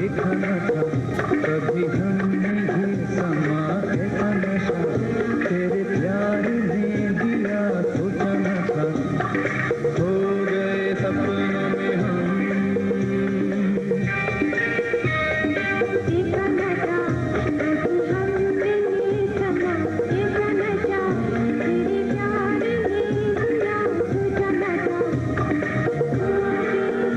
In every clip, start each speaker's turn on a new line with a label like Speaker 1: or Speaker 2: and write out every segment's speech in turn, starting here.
Speaker 1: लिखा था कभी हमने भी समा ऐसा नशा तेरे प्यार ने दिया सोचा न था खो गए सपनों में हम
Speaker 2: देखा न था कभी हमने भी समा ऐसा नशा तेरे प्यार ने दिया सोचा न था खो गए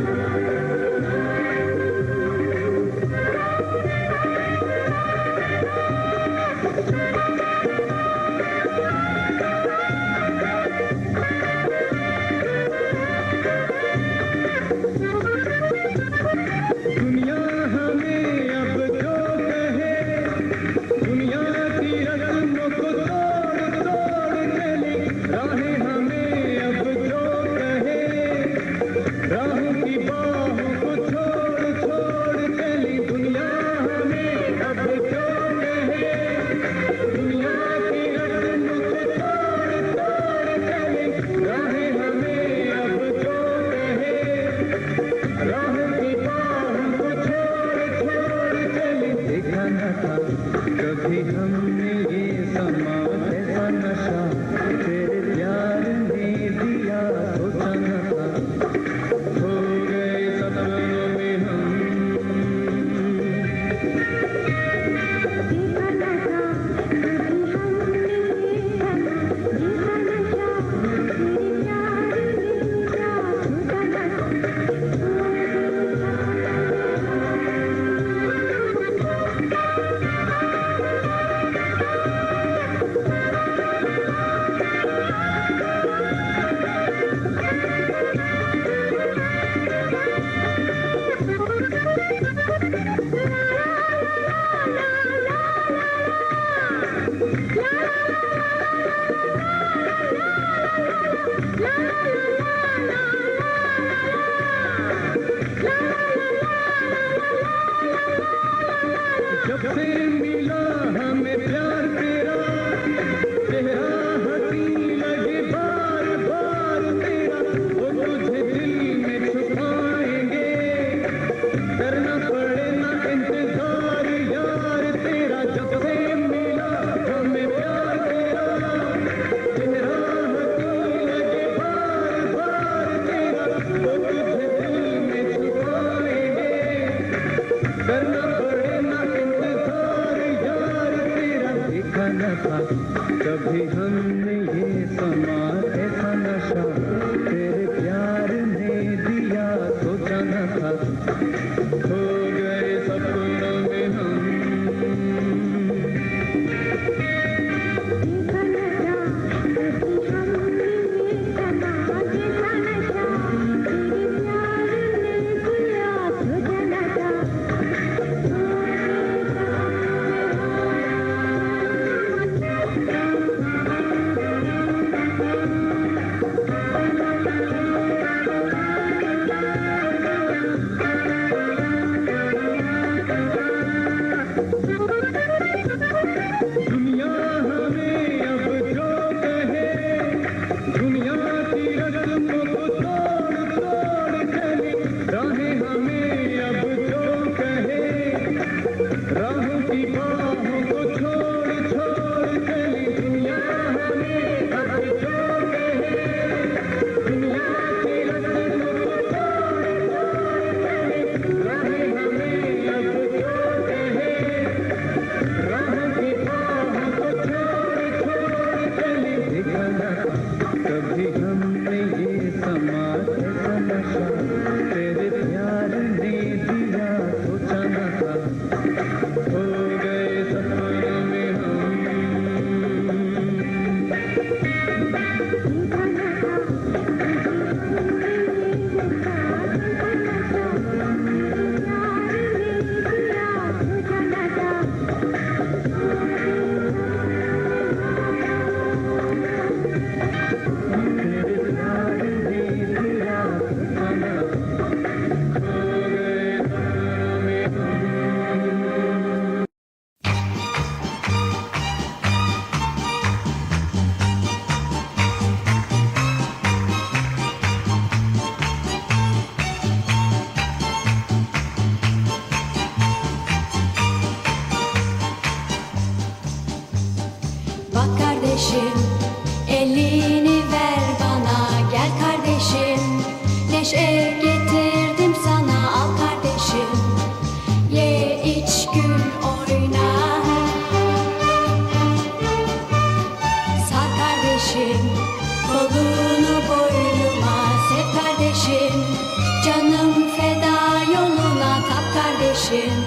Speaker 3: kardeşim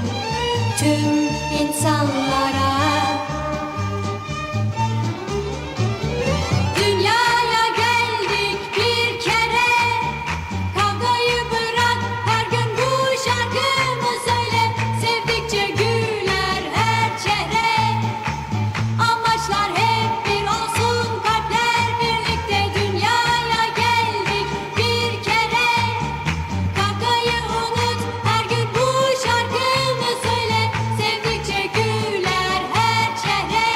Speaker 3: tüm insanlara. Dünyaya geldik bir kere, kavgayı bırak, her gün bu şarkımı söyle. Sevdikçe güler her çehre, amaçlar hep bir olsun, kalpler birlikte. Dünyaya geldik bir kere, kavgayı unut, her gün bu şarkımı söyle. Sevdikçe güler her çehre,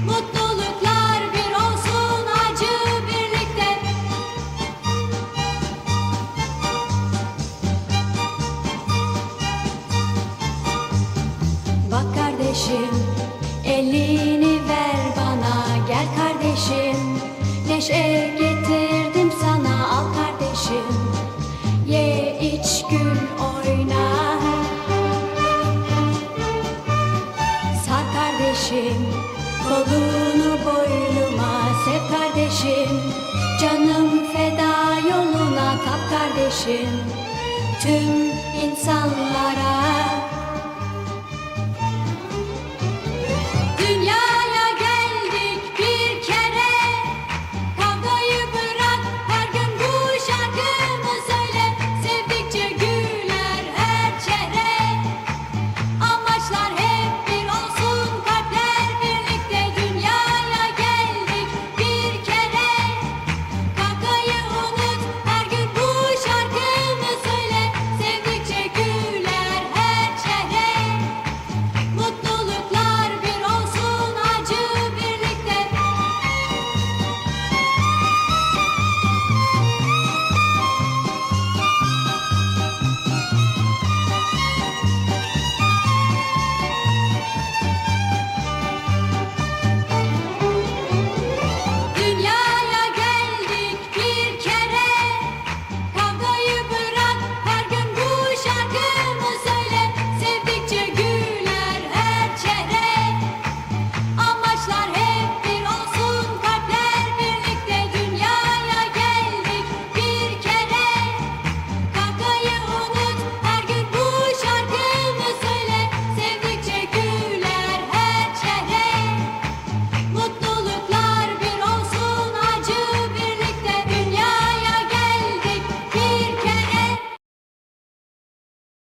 Speaker 3: mutluluklar bir olsun, acı birlikte. Bak kardeşim, elini ver bana, gel kardeşim, neşe getirdim sana, al kardeşim, ye iç gül oyna. Sar kardeşim, kolunu boynuma, sev kardeşim, canım feda yoluna, kap kardeşim tüm insanlara. Dünyaya geldik bir kere, kavgayı bırak, her gün bu şarkımı